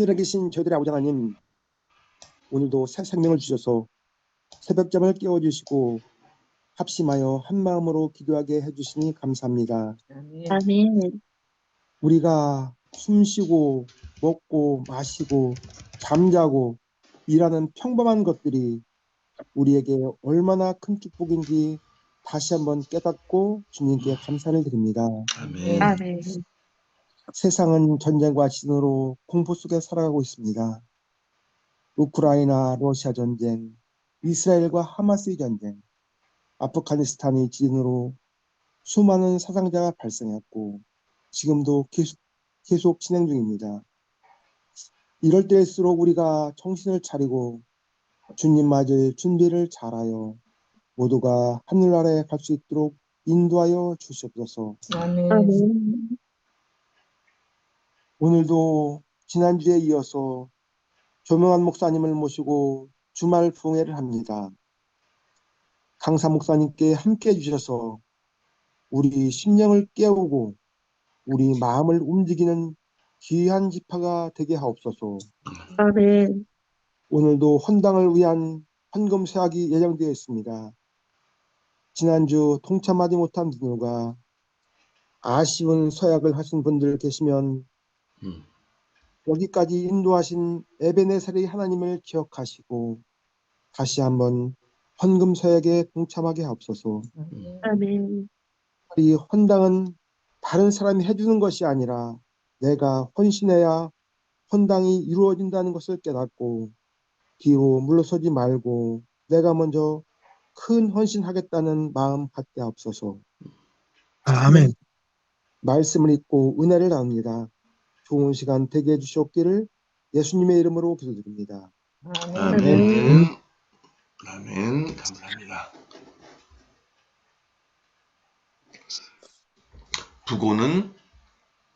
하늘에 계신 저희들의 아버지 하나님, 오늘도 새 생명을 주셔서 새벽잠을 깨워주시고 합심하여 한 마음으로 기도하게 해주시니 감사합니다. 아멘. 우리가 숨쉬고 먹고 마시고 잠자고 일하는 평범한 것들이 우리에게 얼마나 큰 축복인지 다시 한번 깨닫고 주님께 감사를 드립니다. 아멘. 아멘. 세상은 전쟁과 진으로 공포 속에 살아가고 있습니다. 우크라이나 러시아 전쟁, 이스라엘과 하마스의 전쟁, 아프가니스탄의 지진으로 수많은 사상자가 발생했고 지금도 계속 진행 중입니다. 이럴 때일수록 우리가 정신을 차리고 주님 맞을 준비를 잘하여 모두가 하늘나라에 갈 수 있도록 인도하여 주시옵소서. 아멘. 오늘도 지난주에 이어서 조명한 목사님을 모시고 주말 부흥회를 합니다. 강사 목사님께 함께 해주셔서 우리 심령을 깨우고 우리 마음을 움직이는 귀한 지파가 되게 하옵소서. 아멘. 오늘도 헌당을 위한 헌금 세학이 예정되어 있습니다. 지난주 동참하지 못한 분들과 아쉬운 서약을 하신 분들 계시면 여기까지 인도하신 에베네셀의 하나님을 기억하시고 다시 한번 헌금 서약에 동참하게 하옵소서. 아멘. 이 헌당은 다른 사람이 해주는 것이 아니라 내가 헌신해야 헌당이 이루어진다는 것을 깨닫고 뒤로 물러서지 말고 내가 먼저 큰 헌신하겠다는 마음 갖게 하옵소서. 아멘. 말씀을 읽고 은혜를 나눕니다. 좋은 시간 되게 해주시옵기를 예수님의 이름으로 기도드립니다. 아멘. 아멘. 감사합니다. 부고는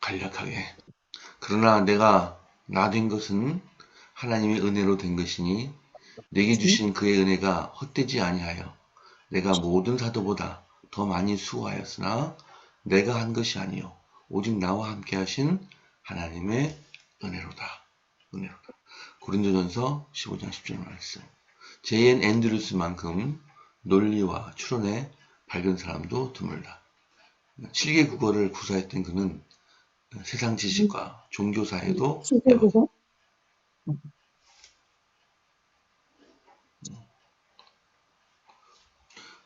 간략하게. 그러나 내가 나 된 것은 하나님의 은혜로 된 것이니 내게 주신 그의 은혜가 헛되지 아니하여 내가 모든 사도보다 더 많이 수고하였으나 내가 한 것이 아니요 오직 나와 함께 하신 하나님의 은혜로다. 은혜로다. 고린도전서 15장 10절 말씀. 제인 앤드루스만큼 논리와 추론에 밝은 사람도 드물다. 7개 국어를 구사했던 그는 세상 지식과 종교사에도 시대국어?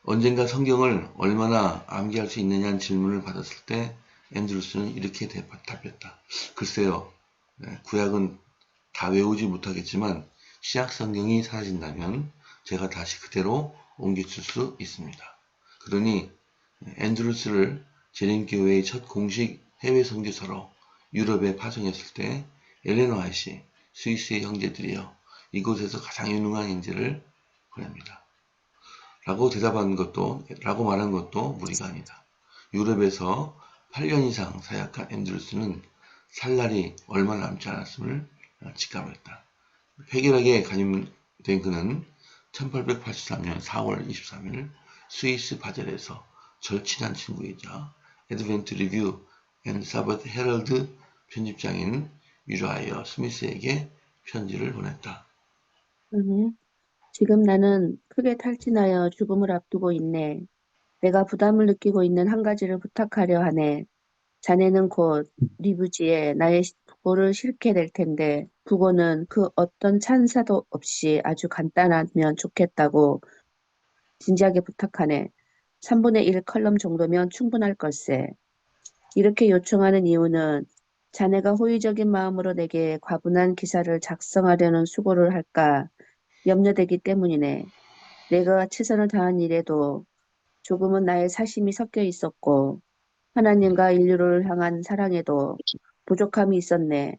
언젠가 성경을 얼마나 암기할 수 있느냐는 질문을 받았을 때 앤드루스는 이렇게 답했다. 글쎄요, 구약은 다 외우지 못하겠지만 신약 성경이 사라진다면 제가 다시 그대로 옮겨줄 수 있습니다. 그러니 앤드루스를 제림교회의 첫 공식 해외 선교사로 유럽에 파송했을 때 엘렌 화이트, 스위스의 형제들이여 이곳에서 가장 유능한 인재를 보냅니다. 라고 말한 것도 무리가 아니다. 유럽에서 8년 이상 사역한 앤드루스는 살 날이 얼마 남지 않았음을 직감했다. 획일하게 감염된 그는 1883년 4월 23일 스위스 바젤에서 절친한 친구이자 애드벤트 리뷰 앤 사바트 헤럴드 편집장인 유라이어 스미스에게 편지를 보냈다. 지금 나는 크게 탈진하여 죽음을 앞두고 있네. 내가 부담을 느끼고 있는 한 가지를 부탁하려 하네. 자네는 곧 리브지에 나의 부고를 실게 될 텐데 부고는 그 어떤 찬사도 없이 아주 간단하면 좋겠다고 진지하게 부탁하네. 3분의 1 컬럼 정도면 충분할 걸세. 이렇게 요청하는 이유는 자네가 호의적인 마음으로 내게 과분한 기사를 작성하려는 수고를 할까 염려되기 때문이네. 내가 최선을 다한 일에도 조금은 나의 사심이 섞여 있었고 하나님과 인류를 향한 사랑에도 부족함이 있었네.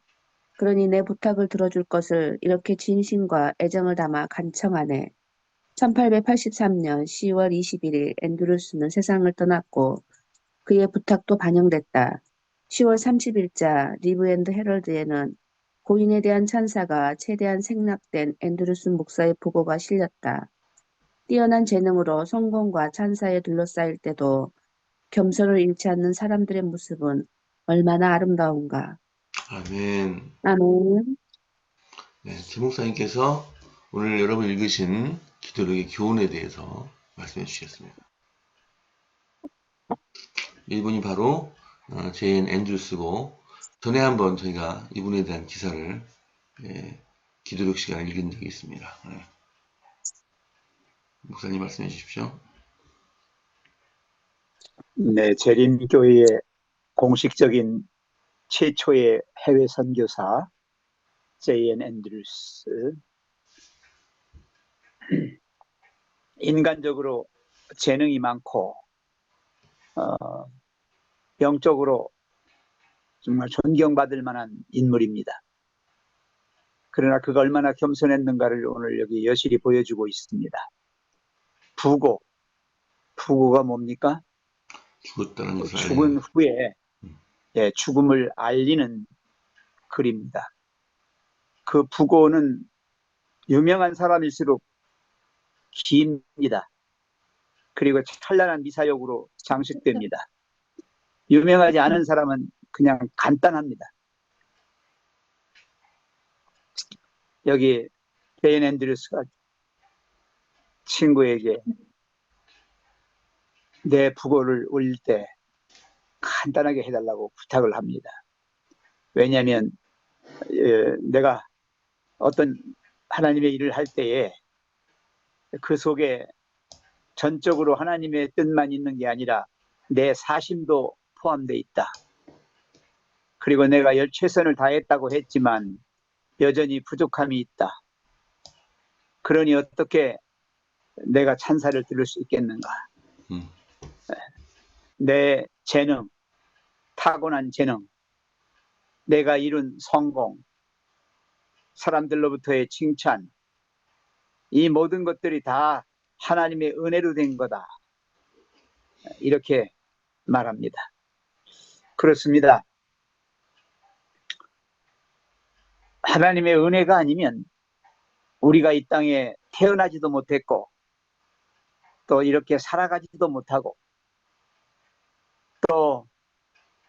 그러니 내 부탁을 들어줄 것을 이렇게 진심과 애정을 담아 간청하네. 1883년 10월 21일 앤드루스는 세상을 떠났고 그의 부탁도 반영됐다. 10월 30일자 리브 앤드 헤럴드에는 고인에 대한 찬사가 최대한 생략된 앤드루스 목사의 보고가 실렸다. 뛰어난 재능으로 성공과 찬사에 둘러싸일 때도 겸손을 잃지 않는 사람들의 모습은 얼마나 아름다운가. 아멘. 아멘. 네, 김 목사님께서 오늘 여러분 읽으신 기도력의 교훈에 대해서 말씀해 주시겠습니다. 이분이 바로 제인 앤드루스고, 전에 한번 저희가 이분에 대한 기사를 기도력 시간에 읽은 적이 있습니다. 목사님 말씀해 주십시오. 네, 재림교회의 공식적인 최초의 해외 선교사 제이앤 앤드루스. 인간적으로 재능이 많고 영적으로 정말 존경받을 만한 인물입니다. 그러나 그가 얼마나 겸손했는가를 오늘 여기 여실히 보여주고 있습니다. 부고가 뭡니까? 죽었다는 것을 죽은 후에 죽음을 알리는 글입니다. 그 부고는 유명한 사람일수록 깁니다. 그리고 찬란한 미사역으로 장식됩니다. 유명하지 않은 사람은 그냥 간단합니다. 여기 제인 앤드루스가 친구에게 내 부고를 올릴 때 간단하게 해달라고 부탁을 합니다. 왜냐하면 내가 어떤 하나님의 일을 할 때에 그 속에 전적으로 하나님의 뜻만 있는 게 아니라 내 사심도 포함되어 있다. 그리고 내가 최선을 다했다고 했지만 여전히 부족함이 있다. 그러니 어떻게 내가 찬사를 들을 수 있겠는가? 내 재능, 타고난 재능, 내가 이룬 성공, 사람들로부터의 칭찬, 이 모든 것들이 다 하나님의 은혜로 된 거다. 이렇게 말합니다. 그렇습니다. 하나님의 은혜가 아니면 우리가 이 땅에 태어나지도 못했고 또 이렇게 살아가지도 못하고 또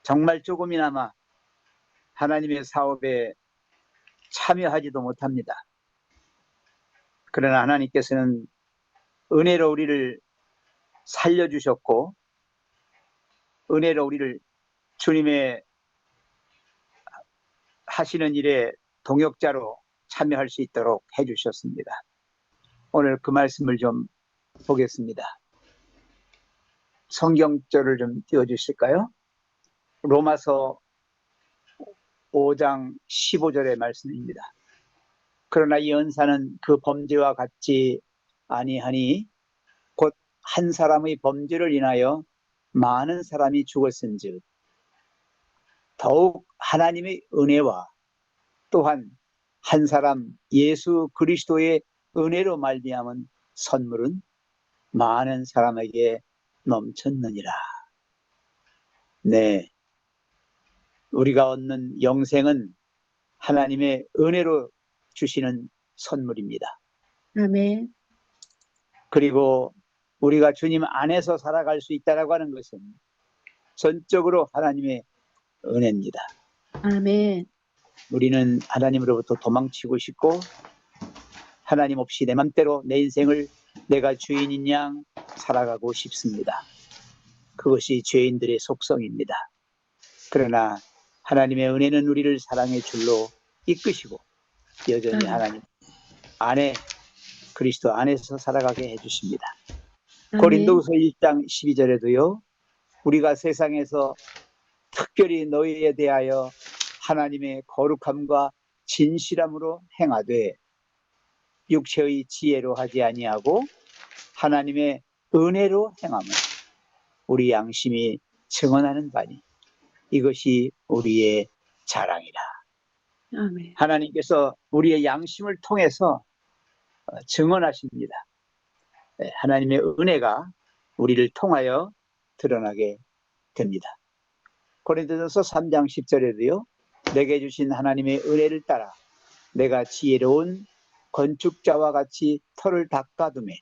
정말 조금이나마 하나님의 사업에 참여하지도 못합니다. 그러나 하나님께서는 은혜로 우리를 살려주셨고 은혜로 우리를 주님의 하시는 일에 동역자로 참여할 수 있도록 해주셨습니다. 오늘 그 말씀을 좀 보겠습니다. 성경절을 좀 띄워주실까요? 로마서 5장 15절의 말씀입니다. 그러나 이 은사는 그 범죄와 같지 아니하니 곧 한 사람의 범죄를 인하여 많은 사람이 죽었은즉 더욱 하나님의 은혜와 또한 한 사람 예수 그리스도의 은혜로 말미암은 선물은 많은 사람에게 넘쳤느니라. 네, 우리가 얻는 영생은 하나님의 은혜로 주시는 선물입니다. 아멘. 그리고 우리가 주님 안에서 살아갈 수 있다라고 하는 것은 전적으로 하나님의 은혜입니다. 아멘. 우리는 하나님으로부터 도망치고 싶고 하나님 없이 내 맘대로 내 인생을 내가 주인인 양 살아가고 싶습니다. 그것이 죄인들의 속성입니다. 그러나 하나님의 은혜는 우리를 사랑의 줄로 이끄시고 여전히 하나님 안에 그리스도 안에서 살아가게 해주십니다. 고린도후서 1장 12절에도요. 우리가 세상에서 특별히 너희에 대하여 하나님의 거룩함과 진실함으로 행하되 육체의 지혜로 하지 아니하고 하나님의 은혜로 행함을 우리 양심이 증언하는 바니 이것이 우리의 자랑이라. 아멘. 하나님께서 우리의 양심을 통해서 증언하십니다. 하나님의 은혜가 우리를 통하여 드러나게 됩니다. 고린도전서 3장 10절에도요. 내게 주신 하나님의 은혜를 따라 내가 지혜로운 건축자와 같이 터를 닦아두매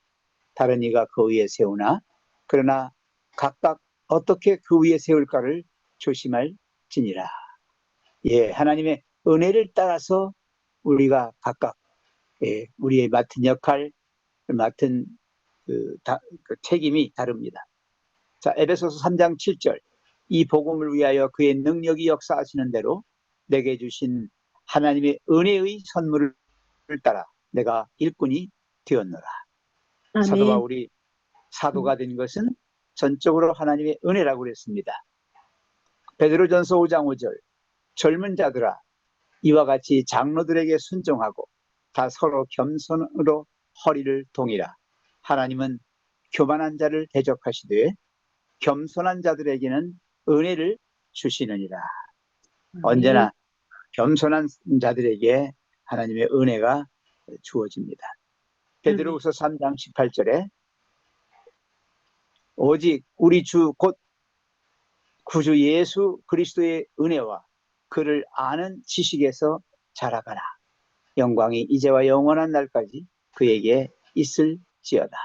다른 이가 그 위에 세우나 그러나 각각 어떻게 그 위에 세울까를 조심할지니라. 예, 하나님의 은혜를 따라서 우리가 각각 우리의 맡은 역할, 맡은 그 책임이 다릅니다. 자, 에베소서 3장 7절. 이 복음을 위하여 그의 능력이 역사하시는 대로 내게 주신 하나님의 은혜의 선물을 따라 내가 일꾼이 되었노라. 사도 아멘. 바울이 사도가 된 것은 전적으로 하나님의 은혜라고 그랬습니다. 베드로전서 5장 5절. 젊은 자들아, 이와 같이 장로들에게 순종하고 다 서로 겸손으로 허리를 동이라. 하나님은 교만한 자를 대적하시되 겸손한 자들에게는 은혜를 주시느니라. 언제나 겸손한 자들에게 하나님의 은혜가 주어집니다. 베드로후서 3장 18절에 오직 우리 주 곧 구주 예수 그리스도의 은혜와 그를 아는 지식에서 자라가라. 영광이 이제와 영원한 날까지 그에게 있을지어다.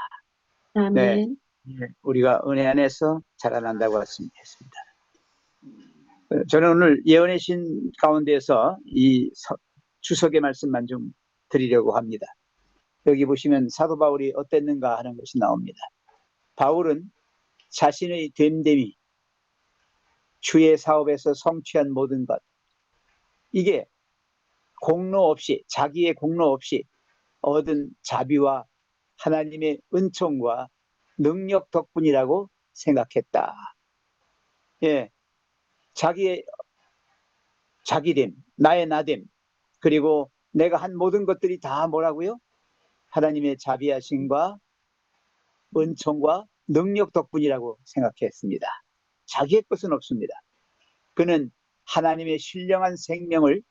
아멘. 우리가 은혜 안에서 자라난다고 했습니다. 저는 오늘 예언의 신 가운데서 이 주석의 말씀만 좀 드리려고 합니다. 여기 보시면 사도 바울이 어땠는가 하는 것이 나옵니다. 바울은 자신의 됨됨이, 주의 사업에서 성취한 모든 것, 이게 공로 없이, 자기의 공로 없이 얻은 자비와 하나님의 은총과 능력 덕분이라고 생각했다. 예, 자기됨, 나의 나됨, 그리고 내가 한 모든 것들이 다 뭐라고요? 하나님의 자비하심과 은총과 능력 덕분이라고 생각했습니다. 자기의 것은 없습니다. 그는 하나님의 신령한 생명을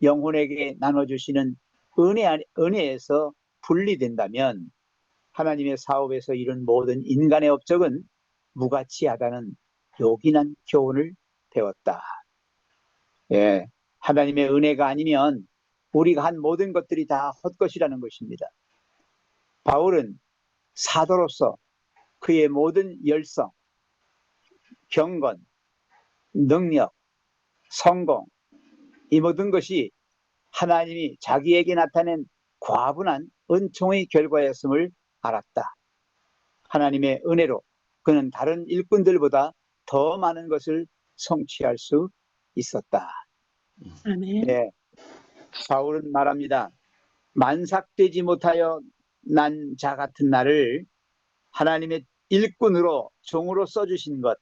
영혼에게 나눠주시는 은혜에서 분리된다면 하나님의 사업에서 이룬 모든 인간의 업적은 무가치하다는 요긴한 교훈을 배웠다. 예, 하나님의 은혜가 아니면 우리가 한 모든 것들이 다 헛것이라는 것입니다. 바울은 사도로서 그의 모든 열성, 경건, 능력, 성공, 이 모든 것이 하나님이 자기에게 나타낸 과분한 은총의 결과였음을 알았다. 하나님의 은혜로 그는 다른 일꾼들보다 더 많은 것을 성취할 수 있었다. 아멘. 네, 바울은 말합니다. 만삭되지 못하여 난 자 같은 나를 하나님의 일꾼으로 종으로 써주신 것,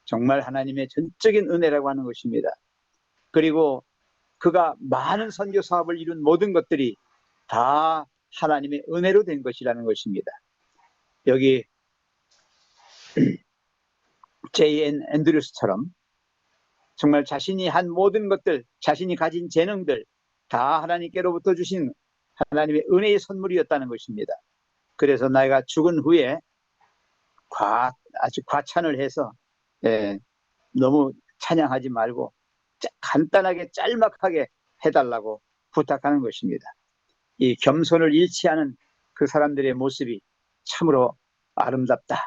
정말 하나님의 전적인 은혜라고 하는 것입니다. 그리고 그가 많은 선교 사업을 이룬 모든 것들이 다 하나님의 은혜로 된 것이라는 것입니다. 여기 J.N. 앤드루스처럼 정말 자신이 한 모든 것들, 자신이 가진 재능들 다 하나님께로부터 주신 하나님의 은혜의 선물이었다는 것입니다. 그래서 내가 죽은 후에 아주 과찬을 해서 너무 찬양하지 말고 간단하게 짤막하게 해달라고 부탁하는 것입니다. 이 겸손을 잃지 않은 그 사람들의 모습이 참으로 아름답다.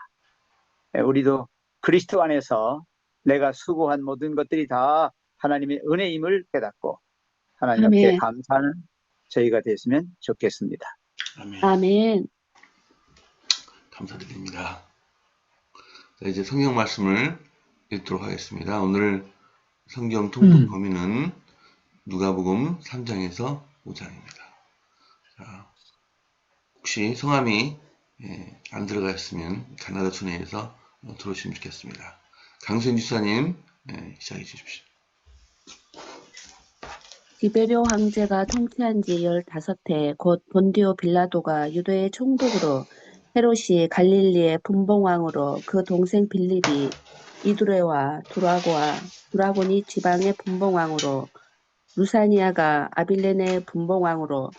우리도 그리스도 안에서 내가 수고한 모든 것들이 다 하나님의 은혜임을 깨닫고 하나님께 아멘. 감사하는 저희가 됐으면 좋겠습니다. 아멘. 아멘. 감사드립니다. 자, 이제 성경 말씀을 읽도록 하겠습니다. 오늘 성경 통독 범위는 누가복음 3장에서 5장입니다. 자, 혹시 성함이 안 들어가셨으면 가나다 촌에서 들어오시면 좋겠습니다. 강수현 지사님 시작해 주십시오. 디베료 황제가 통치한 지 15해 곧 본디오 빌라도가 유대의 총독으로 헤롯이 갈릴리의 분봉왕으로 그 동생 빌립이 이두레와 두라곤이 지방의 분봉왕으로 루사니아가 아빌레네의 분봉왕으로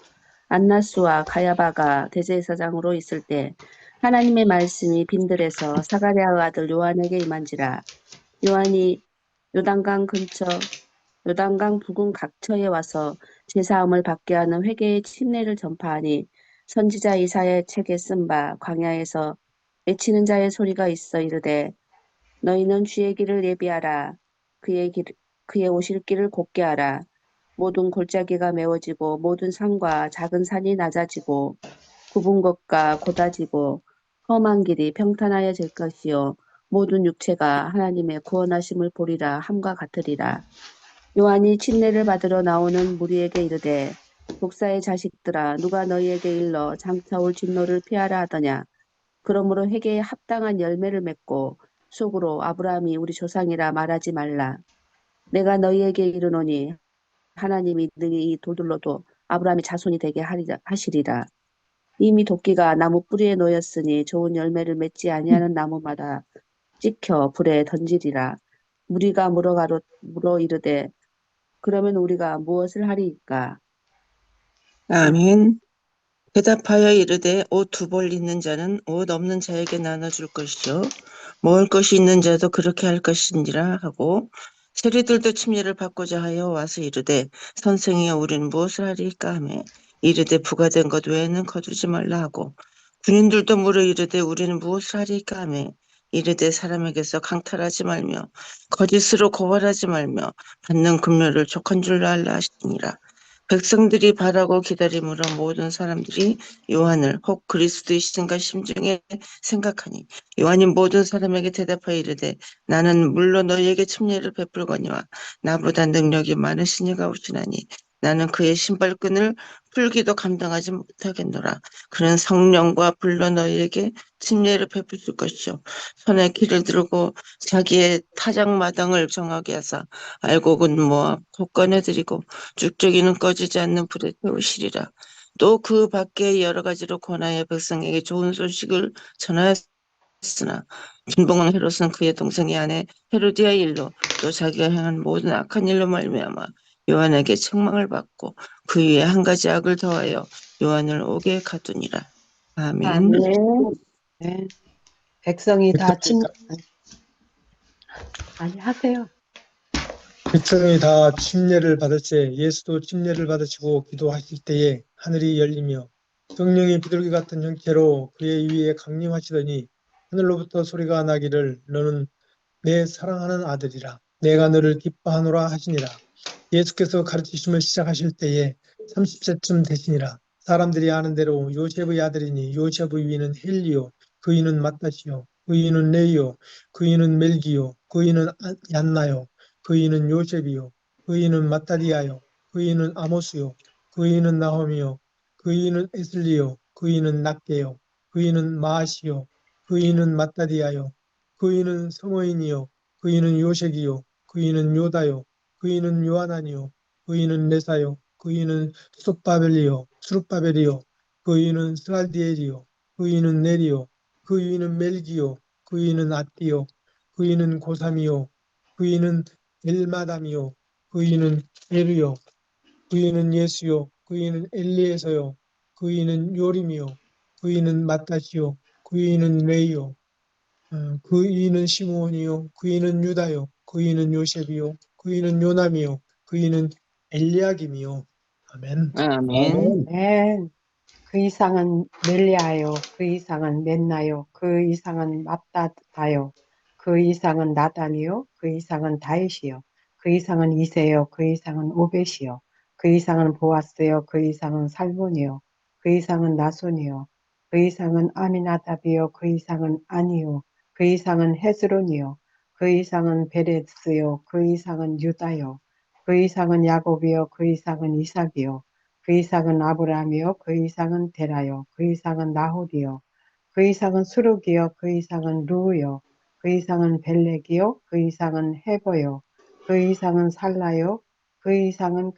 안나스와 가야바가 대제사장으로 있을 때 하나님의 말씀이 빈들에서 사가랴의 아들 요한에게 임한지라. 요한이 요단강 부근 각처에 와서 제사함을 받게 하는 회개의 침례를 전파하니 선지자 이사야의 책에 쓴 바 광야에서 외치는 자의 소리가 있어 이르되 너희는 주의 길을 예비하라. 그의 오실 길을 곧게 하라. 모든 골짜기가 메워지고 모든 산과 작은 산이 낮아지고 굽은 것과 곧아지고 험한 길이 평탄하여질 것이요 모든 육체가 하나님의 구원하심을 보리라 함과 같으리라. 요한이 침례를 받으러 나오는 무리에게 이르되 독사의 자식들아 누가 너희에게 일러 장차 올 진노를 피하라 하더냐. 그러므로 회개에 합당한 열매를 맺고 속으로 아브라함이 우리 조상이라 말하지 말라. 내가 너희에게 이르노니 하나님이 능히 이 돌들로도 아브라함의 자손이 되게 하시리라. 이미 도끼가 나무 뿌리에 놓였으니 좋은 열매를 맺지 아니하는 나무마다 찍혀 불에 던지리라. 무리가 물어 이르되 그러면 우리가 무엇을 하리이까? 아멘. 대답하여 이르되 옷 두 벌 있는 자는 옷 없는 자에게 나눠줄 것이요 먹을 것이 있는 자도 그렇게 할 것이니라 하고 세리들도 침례를 받고자 하여 와서 이르되 선생이여 우리는 무엇을 하리이까 하며 이르되 부과된 것 외에는 거두지 말라 하고 군인들도 물어 이르되 우리는 무엇을 하리이까 하며 이르되 사람에게서 강탈하지 말며 거짓으로 고발하지 말며 받는 금료를 족한 줄로 알라 하시니라. 백성들이 바라고 기다림으로 모든 사람들이 요한을 혹 그리스도이신가 심중에 생각하니 요한이 모든 사람에게 대답하여 이르되 나는 물론 너희에게 침례를 베풀거니와 나보다 능력이 많으신 이가 오시나니 나는 그의 신발끈을 풀기도 감당하지 못하겠노라. 그는 성령과 불로 너희에게 침례를 베푸실 것이요 손에 키를 들고 자기의 타작마당을 정하게 하사 알곡은 모아 곧 꺼내드리고 쭉저기는 꺼지지 않는 불에 태우시리라. 또 그 밖에 여러 가지로 권하여 백성에게 좋은 소식을 전하였으나 분봉왕 헤롯은 그의 동생의 아내 헤로디아의 일로 또 자기가 행한 모든 악한 일로 말미암아 요한에게 책망을 받고 그 위에 한 가지 악을 더하여 요한을 옥에 가두니라. 아멘. 아멘. 네. 백성이 아니, 하세요. 백성이 다 침례를 받을 때 예수도 침례를 받으시고 기도하실 때에 하늘이 열리며 성령이 비둘기 같은 형체로 그의 위에 강림하시더니 하늘로부터 소리가 나기를 너는 내 사랑하는 아들이라 내가 너를 기뻐하노라 하시니라. 예수께서 가르치심을 시작하실 때에 30세쯤 되시니라. 사람들이 아는 대로 요셉의 아들이니 요셉의 위는 헬리요 그 이는 마따시요 그 이는 레이요 그 이는 멜기요 그 이는 얀나요 그 이는 요셉이요 그 이는 마따디아요 그 이는 아모스요 그 이는 나홈이요 그 이는 에슬리요 그 이는 낫게요 그 이는 마아시요 그 이는 마따디아요 그 이는 성어인이요 그 이는 요셉이요 그 이는 요다요 그 이는 요하나니요 그 이는 레사요 그 이는 수룹바벨이요 그 이는 스알디엘이요 그 이는 네리요 그 이는 멜기요 그 이는 앗디요 그 이는 고삼이요 그 이는 엘마담이요 그 이는 에르요 그 이는 예수요 그 이는 엘리에서요 그 이는 요림이요 그 이는 마따시요 그 이는 레이요 그 이는 시므온이요 그 이는 유다요 그 이는 요셉이요 그 이는 요남이요 그 이는 엘리야김이요. 아멘. 아멘. 네. 그 이상은 멜리아요. 그 이상은 멘나요. 그 이상은 맙다다요. 그 이상은 나단이요. 그 이상은 다윗이요. 그 이상은 이세요. 그 이상은 오벳이요. 그 이상은 보아스요. 그 이상은 살몬이요. 그 이상은 나손이요. 그 이상은 아미나답이요. 그 이상은 아니요. 그 이상은 헤스론이요. 그 이상은 베레스요. 그 이상은 유다요. 그 이상은 야곱이요. 그 이상은 이삭이요. 그 이상은 아브라함이요. 그 이상은 데라요. 그 이상은 나홀이요. 그 이상은 수룩이요. 그 이상은 루우요. 그 이상은 벨렉이요. 그 이상은 헤버요. 그 이상은 살라요. 그 이상은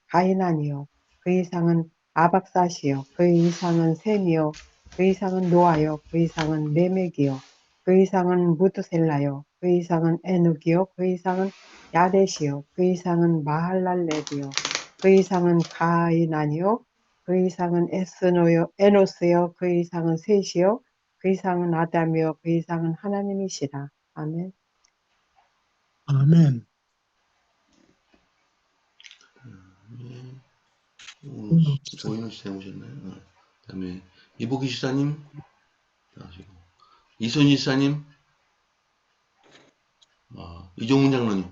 가이난이요. 그 이상은 아박사시요. 그 이상은 셈이요. 그 이상은 노아요. 그 이상은 레멕이요. 그 이상은 무드셀라요. 그 이상은 에녹이요. 그 이상은 야렛이요. 그 이상은 마할랄렛이요. 그 이상은 가인아니요. 그 이상은 에노스요. 그 이상은 셋이요. 그 이상은 아담이요. 그 이상은 하나님이시라. 아멘. 아멘. 오인호 씨 오셨나요? 그다음에 이보기 지사님 나오시고 이선희 지사님, 이종훈 장로님.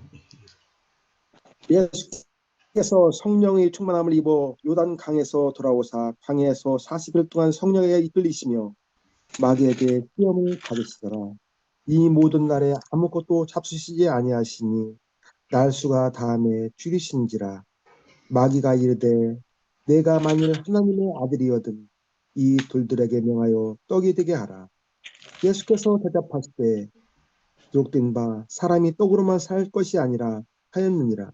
예수 께서 성령의 충만함을 입어 요단 강에서 돌아오사 광야에서 40일 동안 성령에 이끌리시며 마귀에게 시험을 받으시더라. 이 모든 날에 아무것도 잡수시지 아니하시니 날수가 다음에 줄이신지라. 마귀가 이르되 내가 만일 하나님의 아들이거든 이 돌들에게 명하여 떡이 되게 하라. 예수께서 대답하시되 기록된 바 사람이 떡으로만 살 것이 아니라 하였느니라.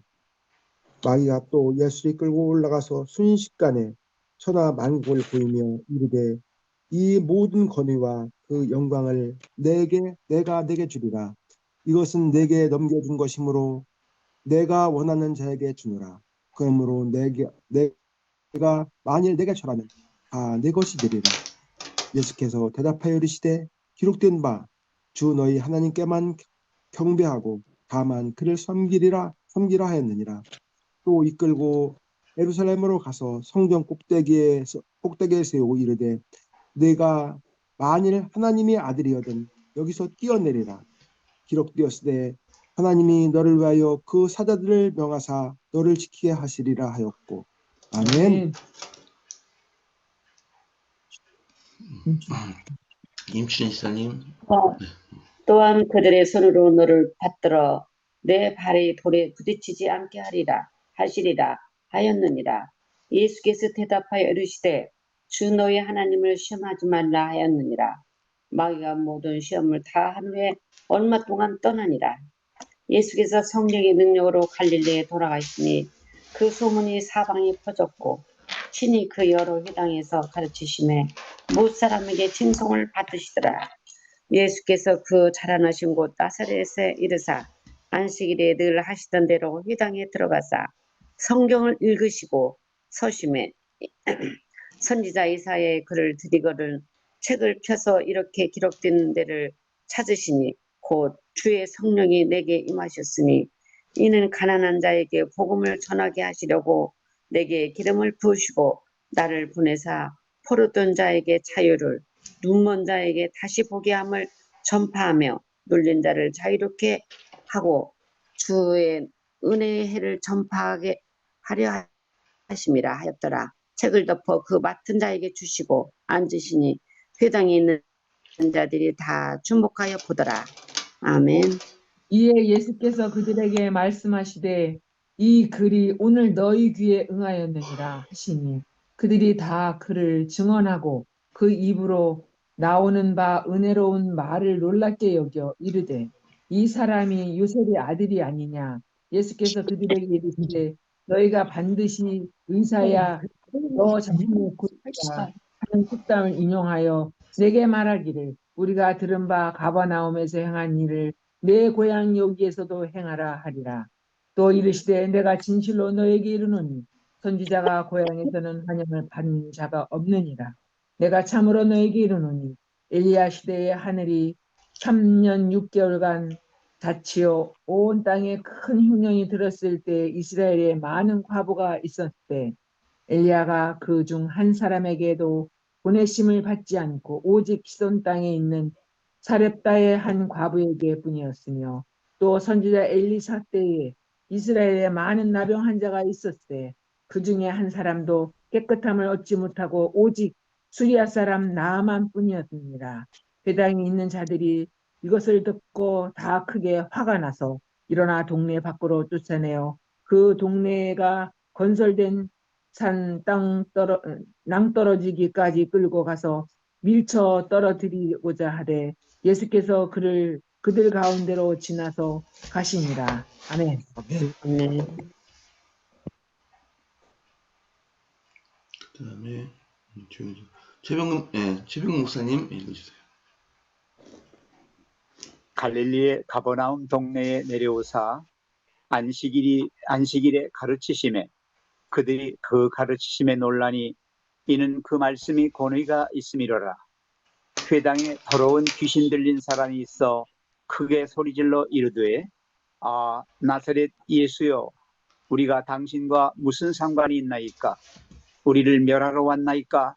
마귀가 또 예수를 끌고 올라가서 순식간에 천하 만국을 보이며 이르되 이 모든 권위와 그 영광을 내가 내게 주리라. 이것은 내게 넘겨준 것이므로 내가 원하는 자에게 주노라. 그러므로 내가 만일 내게 절하면 다 내 것이 되리라. 예수께서 대답하여 이르시되 기록된 바 주 너희 하나님께만 경배하고 다만 그를 섬기라 하였느니라. 또 이끌고 예루살렘으로 가서 성전 꼭대기에 세우고 이르되 내가 만일 하나님의 아들이거든 여기서 뛰어내리라. 기록되었으되 하나님이 너를 위하여 그 사자들을 명하사 너를 지키게 하시리라 하였고. 아멘. 임춘희 시사님. 또한 그들의 손으로 너를 받들어 내 발이 돌에 부딪히지 않게 하시리라 하였느니라. 예수께서 대답하여 이르시되 주 너희 하나님을 시험하지 말라 하였느니라. 마귀가 모든 시험을 다 한 후에 얼마 동안 떠나니라. 예수께서 성령의 능력으로 갈릴리에 돌아가시니 그 소문이 사방에 퍼졌고 친히 그 여러 회당에서 가르치심에 못 사람에게 칭송을 받으시더라. 예수께서 그 자라나신 곳 나사렛에 이르사 안식일에 늘 하시던 대로 회당에 들어가사 성경을 읽으시고 서심에 선지자 이사야의 글을 들이거든 책을 펴서 이렇게 기록된 데를 찾으시니 곧 주의 성령이 내게 임하셨으니 이는 가난한 자에게 복음을 전하게 하시려고 내게 기름을 부으시고 나를 보내사 포로된 자에게 자유를 눈먼 자에게 다시 보게 함을 전파하며 눌린 자를 자유롭게 하고 주의 은혜의 해를 전파하게 하려 하심이라 하였더라. 책을 덮어 그 맡은 자에게 주시고 앉으시니 회당에 있는 자들이 다 주목하여 보더라. 아멘. 이에 예수께서 그들에게 말씀하시되 이 글이 오늘 너희 귀에 응하였느니라 하시니 그들이 다 그를 증언하고 그 입으로 나오는 바 은혜로운 말을 놀랍게 여겨 이르되 이 사람이 요셉의 아들이 아니냐. 예수께서 그들에게 이르시되 너희가 반드시 의사야 너 자신의 곧이라 하는 속담을 인용하여 내게 말하기를 우리가 들은 바 가버나움에서 행한 일을 내 고향 여기에서도 행하라 하리라. 또 이르시되 내가 진실로 너에게 이르노니 선지자가 고향에서는 환영을 받는 자가 없느니라. 내가 참으로 너에게 이르노니 엘리야 시대에 하늘이 3년 6개월간 닫히어 온 땅에 큰 흉년이 들었을 때 이스라엘에 많은 과부가 있었을 때 엘리야가 그 중 한 사람에게도 보내심을 받지 않고 오직 기손 땅에 있는 사렙다의 한 과부에게 뿐이었으며 또 선지자 엘리사 때에 이스라엘에 많은 나병 환자가 있었을 그 중에 한 사람도 깨끗함을 얻지 못하고 오직 수리아 사람 나아만 뿐이었느니라. 회당에 있는 자들이 이것을 듣고 다 크게 화가 나서 일어나 동네 밖으로 쫓아내어 그 동네가 건설된 산 낭떠러지기까지 끌고 가서 밀쳐 떨어뜨리고자 하되 예수께서 그들 가운데로 지나서 가시니라. 아멘. 아멘. 그다음에 최병 목사님 읽어주세요. 갈릴리의 가버나움 동네에 내려오사 안식일에 가르치심에 그들이 그 가르치심에 놀라니 이는 그 말씀이 권위가 있음이로라. 회당에 더러운 귀신 들린 사람이 있어 크게 소리질러 이르되 아 나사렛 예수여 우리가 당신과 무슨 상관이 있나이까? 우리를 멸하러 왔나이까?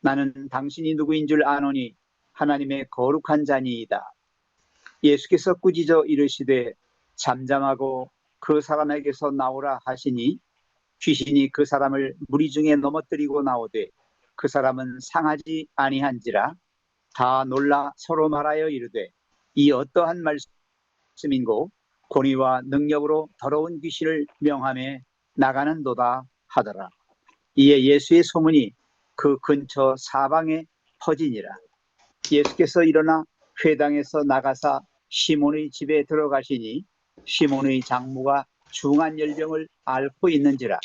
나는 당신이 누구인 줄 아노니 하나님의 거룩한 자니이다. 예수께서 꾸짖어 이르시되 잠잠하고 그 사람에게서 나오라 하시니 귀신이 그 사람을 무리 중에 넘어뜨리고 나오되 그 사람은 상하지 아니한지라 다 놀라 서로 말하여 이르되 이 어떠한 말씀인고 권위와 능력으로 더러운 귀신을 명함에 나가는도다 하더라. 이에 예수의 소문이 그 근처 사방에 퍼지니라. 예수께서 일어나 회당에서 나가사 시몬의 집에 들어가시니 시몬의 장모가 중한 열병을 앓고 있는지라.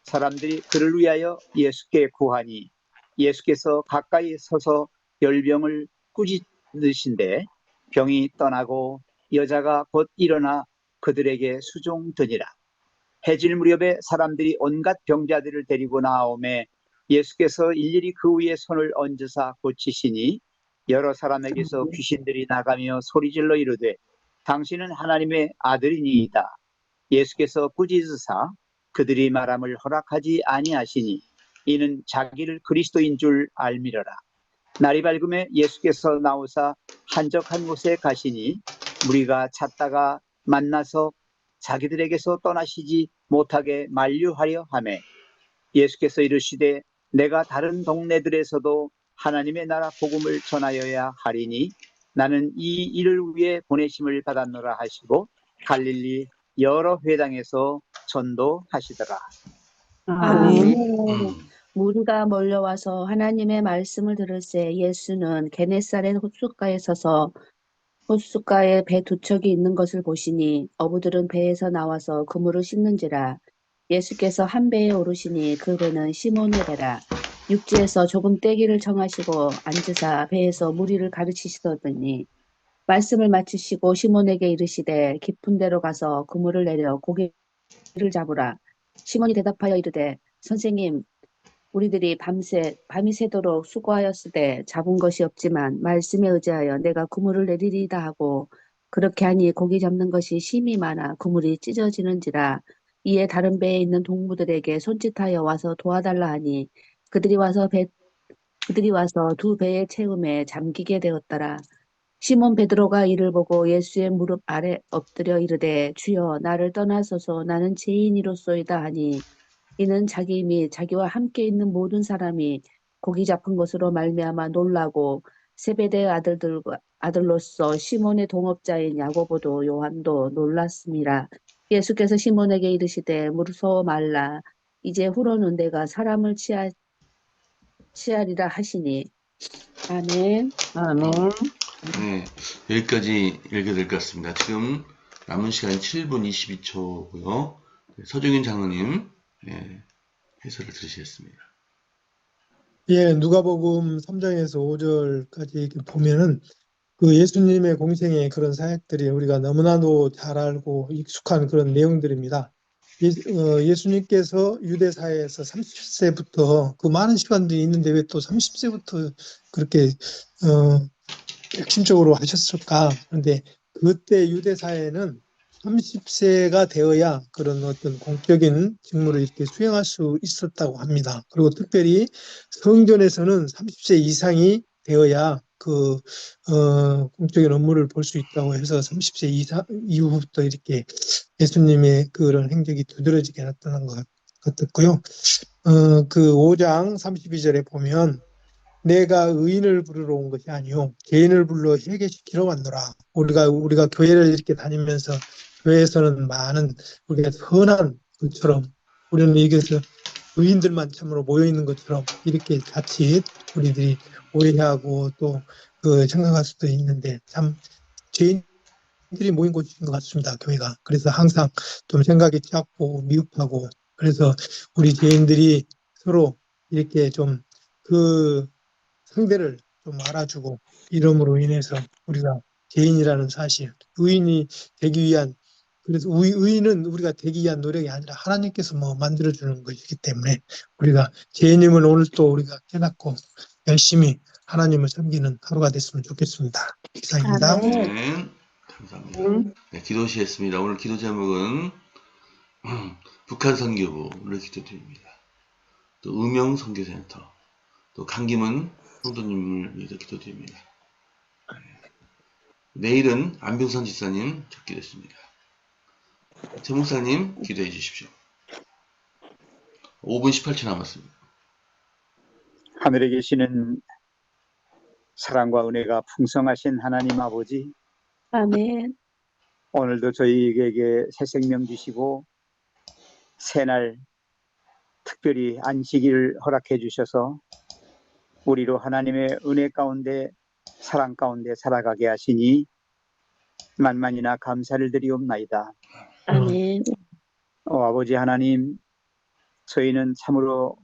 사람들이 그를 위하여 예수께 구하니 예수께서 가까이 서서 열병을 꾸짖으신데 병이 떠나고 여자가 곧 일어나 그들에게 수종드니라. 해질 무렵에 사람들이 온갖 병자들을 데리고 나오매 예수께서 일일이 그 위에 손을 얹으사 고치시니 여러 사람에게서 귀신들이 나가며 소리질러 이르되 당신은 하나님의 아들이니이다. 예수께서 꾸짖으사 그들이 말함을 허락하지 아니하시니 이는 자기를 그리스도인 줄 알미러라. 날이 밝음에 예수께서 나오사 한적한 곳에 가시니 무리가 찾다가 만나서 자기들에게서 떠나시지 못하게 만류하려 하매 예수께서 이르시되 내가 다른 동네들에서도 하나님의 나라 복음을 전하여야 하리니 나는 이 일을 위해 보내심을 받았노라 하시고 갈릴리 여러 회당에서 전도하시더라. 아멘. 무리가 몰려와서 하나님의 말씀을 들을새 예수는 게네사렛 호숫가에 서서 호숫가에 배 두 척이 있는 것을 보시니 어부들은 배에서 나와서 그물을 씻는지라. 예수께서 한 배에 오르시니 그 배는 시몬의 배라. 육지에서 조금 떼기를 정하시고 앉으사 배에서 무리를 가르치시더니 말씀을 마치시고 시몬에게 이르시되 깊은 데로 가서 그물을 내려 고기를 잡으라. 시몬이 대답하여 이르되 선생님 우리들이 밤이 새도록 수고하였으되 잡은 것이 없지만 말씀에 의지하여 내가 그물을 내리리이다 하고 그렇게 하니 고기 잡는 것이 심히 많아 그물이 찢어지는지라. 이에 다른 배에 있는 동무들에게 손짓하여 와서 도와달라 하니 그들이 와서 두 배의 채움에 잠기게 되었더라. 시몬 베드로가 이를 보고 예수의 무릎 아래 엎드려 이르되 주여 나를 떠나소서 나는 죄인이로소이다 하니 이는 자기 및 자기와 함께 있는 모든 사람이 고기 잡은 것으로 말미암아 놀라고 세베대의 아들로서 시몬의 동업자인 야고보도 요한도 놀랐습니다. 예수께서 시몬에게 이르시되 무서워 말라 이제 후로는 내가 사람을 취하리라 하시니 아멘. 아멘. 네, 여기까지 읽게 될 것 같습니다. 지금 남은 시간이 7분 22초고요. 서정인 장로님 해설을 들으시겠습니다. 예, 누가복음 3장에서 5절까지 이렇게 보면은 그 예수님의 공생의 그런 사역들이 우리가 너무나도 잘 알고 익숙한 그런 내용들입니다. 예수님께서 유대사회에서 30세부터 그 많은 시간들이 있는데 왜 또 30세부터 그렇게 핵심적으로 하셨을까? 그런데 그때 유대사회는 30세가 되어야 그런 어떤 공적인 직무를 이렇게 수행할 수 있었다고 합니다. 그리고 특별히 성전에서는 30세 이상이 되어야 공적인 업무를 볼 수 있다고 해서 30세 이후부터 이렇게 예수님의 그런 행적이 두드러지게 나타난 것 같았고요. 그 5장 32절에 보면 내가 의인을 부르러 온 것이 아니요 죄인을 불러 회개시키러 왔노라. 우리가 교회를 이렇게 다니면서 교회에서는 많은 우리가 선한 것처럼 우리는 여기서 의인들만 참으로 모여 있는 것처럼 이렇게 자칫 우리들이 오해하고 또 생각할 수도 있는데 참 죄인들이 모인 곳인 것 같습니다. 교회가. 그래서 항상 좀 생각이 작고 미흡하고 그래서 우리 죄인들이 서로 이렇게 좀 상대를 좀 알아주고 이름으로 인해서 우리가 죄인이라는 사실, 의인이 되기 위한 그래서 의인은 우리가 되기 위한 노력이 아니라 하나님께서 만들어주는 것이기 때문에 우리가 죄인임을 오늘 또 우리가 깨닫고 열심히 하나님을 섬기는 하루가 됐으면 좋겠습니다. 이상입니다. 아멘. 네, 감사합니다. 네, 기도시했습니다. 오늘 기도 제목은 북한 선교부를 기도드립니다. 또 음영 선교센터, 또 강김은 성도님을 위해서 기도드립니다. 내일은 안병선 집사님 찾게 됐습니다. 최 목사님 기도해 주십시오. 5분 18초 남았습니다. 하늘에 계시는 사랑과 은혜가 풍성하신 하나님 아버지, 아멘. 오늘도 저희에게 새 생명 주시고 새날 특별히 안식일을 허락해 주셔서 우리로 하나님의 은혜 가운데 사랑 가운데 살아가게 하시니 만만이나 감사를 드리옵나이다. 아멘. 아버지 하나님, 저희는 참으로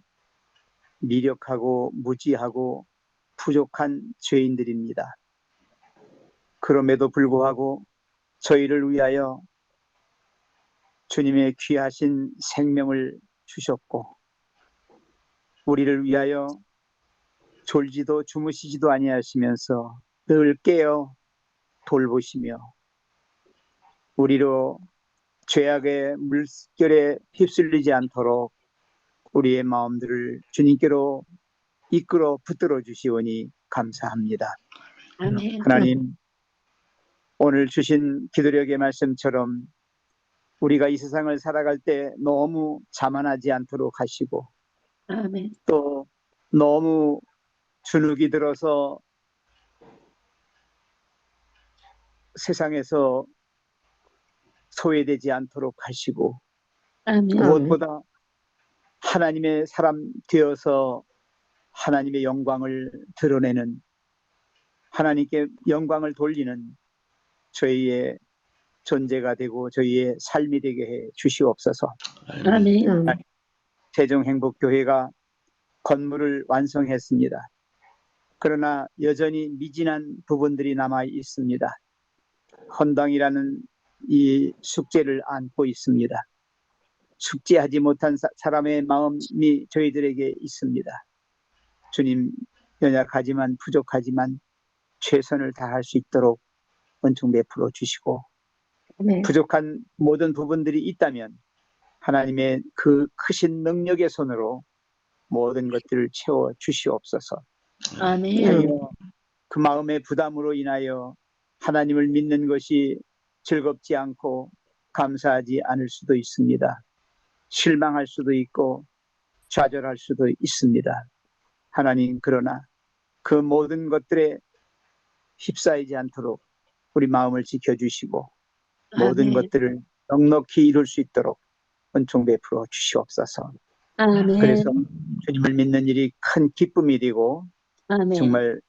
미력하고 무지하고 부족한 죄인들입니다. 그럼에도 불구하고 저희를 위하여 주님의 귀하신 생명을 주셨고 우리를 위하여 졸지도 주무시지도 아니하시면서 늘 깨어 돌보시며 우리로 죄악의 물결에 휩쓸리지 않도록 우리의 마음들을 주님께로 이끌어 붙들어 주시오니 감사합니다. 아멘. 하나님, 오늘 주신 기도력의 말씀처럼 우리가 이 세상을 살아갈 때 너무 자만하지 않도록 하시고 아멘. 또 너무 주눅이 들어서 세상에서 소외되지 않도록 하시고 아멘. 무엇보다 하나님의 사람 되어서 하나님의 영광을 드러내는 하나님께 영광을 돌리는 저희의 존재가 되고 저희의 삶이 되게 해 주시옵소서. 아멘. 세종행복교회가 건물을 완성했습니다. 그러나 여전히 미진한 부분들이 남아 있습니다. 헌당이라는 이 숙제를 안고 있습니다. 숙제하지 못한 사람의 마음이 저희들에게 있습니다. 주님, 연약하지만 부족하지만 최선을 다할 수 있도록 은총 베풀어 주시고 아멘. 부족한 모든 부분들이 있다면 하나님의 그 크신 능력의 손으로 모든 것들을 채워 주시옵소서. 아멘. 그 마음의 부담으로 인하여 하나님을 믿는 것이 즐겁지 않고 감사하지 않을 수도 있습니다. 실망할 수도 있고 좌절할 수도 있습니다. 하나님, 그러나 그 모든 것들에 휩싸이지 않도록 우리 마음을 지켜주시고 모든 아멘. 것들을 넉넉히 이룰 수 있도록 은총 베풀어 주시옵소서. 아멘. 그래서 주님을 믿는 일이 큰 기쁨이 되고 아멘. 정말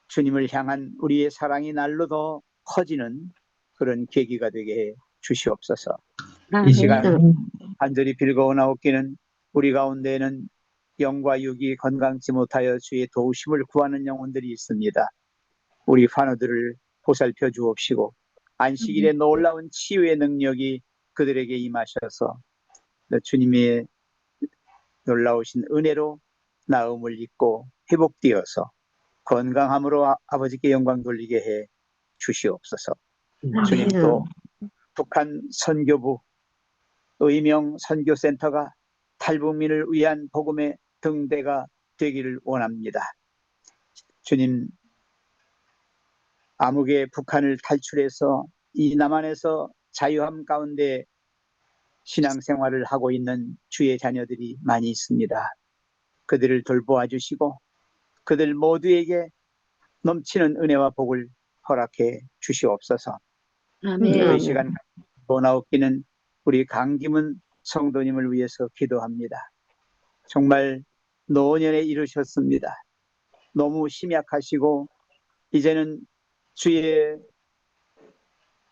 주님을 향한 우리의 사랑이 날로 더 커지는 그런 계기가 되게 해 주시옵소서. 아멘. 이 시간 간절히 빌거나옵기는 우리 가운데에는 영과 육이 건강치 못하여 주의 도우심을 구하는 영혼들이 있습니다. 우리 환우들을 보살펴 주옵시고 안식일의 놀라운 치유의 능력이 그들에게 임하셔서 주님의 놀라우신 은혜로 나음을 입고 회복되어서 건강함으로 아버지께 영광 돌리게 해 주시옵소서. 주님, 또 북한 선교부 의명 선교센터가 탈북민을 위한 복음의 등대가 되기를 원합니다. 주님, 암흑의 북한을 탈출해서 이 남한에서 자유함 가운데 신앙생활을 하고 있는 주의 자녀들이 많이 있습니다. 그들을 돌보아 주시고 그들 모두에게 넘치는 은혜와 복을 허락해 주시옵소서. 아멘. 이 시간 번아웃기는 우리 강기문 성도님을 위해서 기도합니다. 정말 노년에 이르셨습니다. 너무 심약하시고 이제는 주의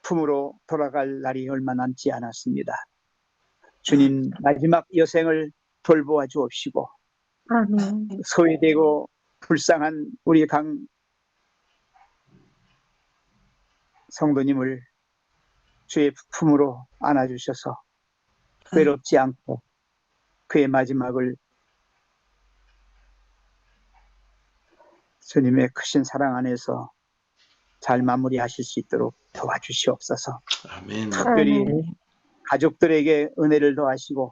품으로 돌아갈 날이 얼마 남지 않았습니다. 주님, 마지막 여생을 돌보아 주옵시고 아멘. 소외되고 불쌍한 우리 강 성도님을 주의 품으로 안아주셔서 외롭지 않고 그의 마지막을 주님의 크신 사랑 안에서 잘 마무리하실 수 있도록 도와주시옵소서. 아멘. 특별히 가족들에게 은혜를 더하시고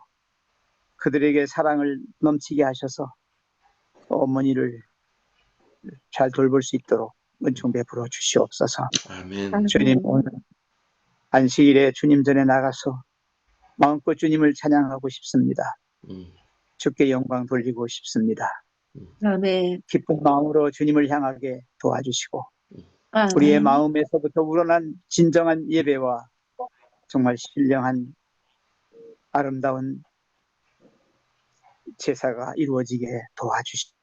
그들에게 사랑을 넘치게 하셔서 어머니를 잘 돌볼 수 있도록 은총 베풀어 주시옵소서. 아멘. 주님, 오늘 안식일에 주님 전에 나가서 마음껏 주님을 찬양하고 싶습니다. 주께 영광 돌리고 싶습니다. 아멘. 기쁜 마음으로 주님을 향하게 도와주시고 우리의 아멘. 마음에서부터 우러난 진정한 예배와 정말 신령한 아름다운 제사가 이루어지게 도와주시고